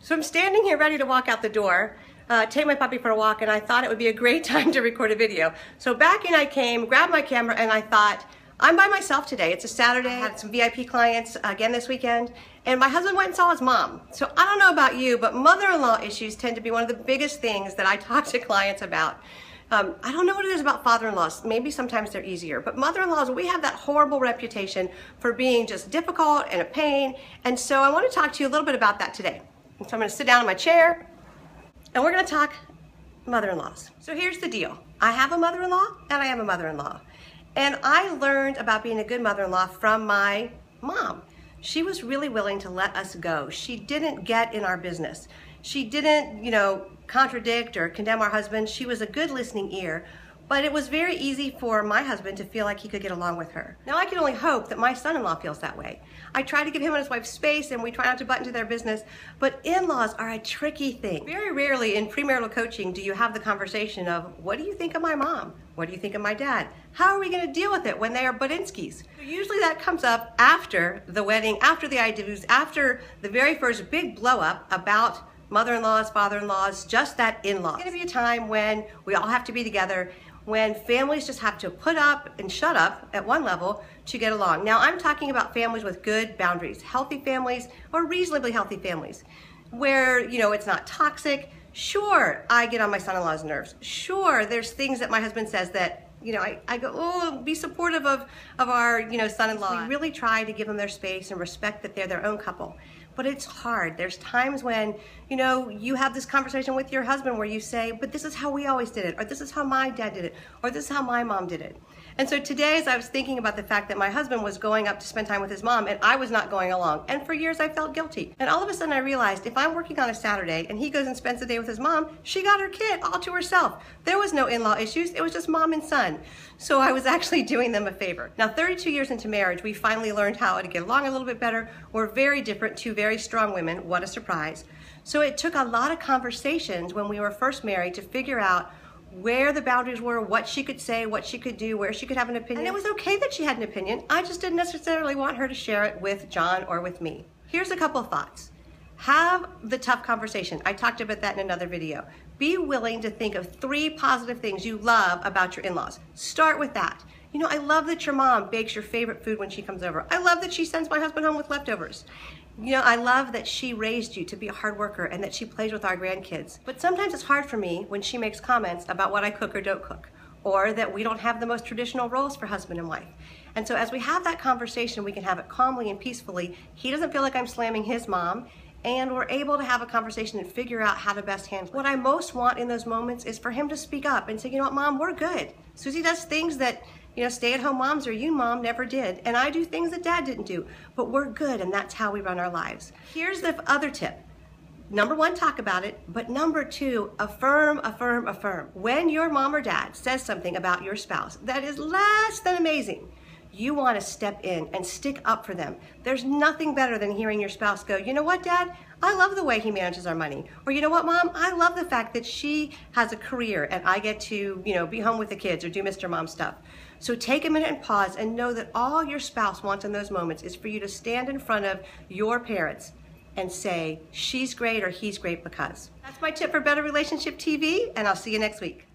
So I'm standing here ready to walk out the door, take my puppy for a walk, and I thought it would be a great time to record a video. So back in I came, grabbed my camera, and I thought, I'm by myself today. It's a Saturday. I had some VIP clients again this weekend, and my husband went and saw his mom. So I don't know about you, but mother-in-law issues tend to be one of the biggest things that I talk to clients about. I don't know what it is about father-in-laws. Maybe sometimes they're easier, but mother-in-laws, we have that horrible reputation for being just difficult and a pain, and so I want to talk to you a little bit about that today. So I'm going to sit down in my chair, and we're going to talk mother-in-laws. So here's the deal. I have a mother-in-law, and I am a mother-in-law. And I learned about being a good mother-in-law from my mom. She was really willing to let us go. She didn't get in our business. She didn't, contradict or condemn our husband. She was a good listening ear. But it was very easy for my husband to feel like he could get along with her. Now I can only hope that my son-in-law feels that way. I try to give him and his wife space, and we try not to butt into their business, but in-laws are a tricky thing. Very rarely in premarital coaching do you have the conversation of, what do you think of my mom? What do you think of my dad? How are we gonna deal with it when they are Budinskis? Usually that comes up after the wedding, after the I-do's, after the very first big blow up about mother-in-laws, father-in-laws, just that in-laws. It's gonna be a time when we all have to be together, when families just have to put up and shut up at one level to get along. Now I'm talking about families with good boundaries, healthy families or reasonably healthy families where, it's not toxic. Sure, I get on my son-in-law's nerves. Sure, there's things that my husband says that, I go, oh, be supportive of our, son-in-law. We really try to give them their space and respect that they're their own couple. But it's hard. There's times when, you have this conversation with your husband where you say, but this is how we always did it, or this is how my dad did it, or this is how my mom did it. And so today, as I was thinking about the fact that my husband was going up to spend time with his mom and I was not going along, and for years I felt guilty. And all of a sudden I realized if I'm working on a Saturday and he goes and spends the day with his mom, she got her kid all to herself. There was no in-law issues, it was just mom and son. So I was actually doing them a favor. Now 32 years into marriage, we finally learned how to get along a little bit better. We're very different, two very strong women, what a surprise. So it took a lot of conversations when we were first married to figure out where the boundaries were, what she could say, what she could do, where she could have an opinion. And it was okay that she had an opinion. I just didn't necessarily want her to share it with John or with me. Here's a couple of thoughts. Have the tough conversation. I talked about that in another video. Be willing to think of 3 positive things you love about your in-laws. Start with that. I love that your mom bakes your favorite food when she comes over. I love that she sends my husband home with leftovers. I love that she raised you to be a hard worker and that she plays with our grandkids. But sometimes it's hard for me when she makes comments about what I cook or don't cook, or that we don't have the most traditional roles for husband and wife. And so as we have that conversation, we can have it calmly and peacefully. He doesn't feel like I'm slamming his mom, and we're able to have a conversation and figure out how to best handle it. What I most want in those moments is for him to speak up and say, you know what, Mom, we're good. Susie does things that stay-at-home moms or you, Mom, never did. And I do things that Dad didn't do, but we're good, and that's how we run our lives. Here's the other tip. Number 1, talk about it, but number 2, affirm, affirm, affirm. When your mom or dad says something about your spouse that is less than amazing, you want to step in and stick up for them. There's nothing better than hearing your spouse go, you know what, Dad? I love the way he manages our money. Or you know what, Mom? I love the fact that she has a career and I get to, be home with the kids or do Mr. Mom stuff. So take a minute and pause and know that all your spouse wants in those moments is for you to stand in front of your parents and say, she's great or he's great because. That's my tip for Better Relationship TV, and I'll see you next week.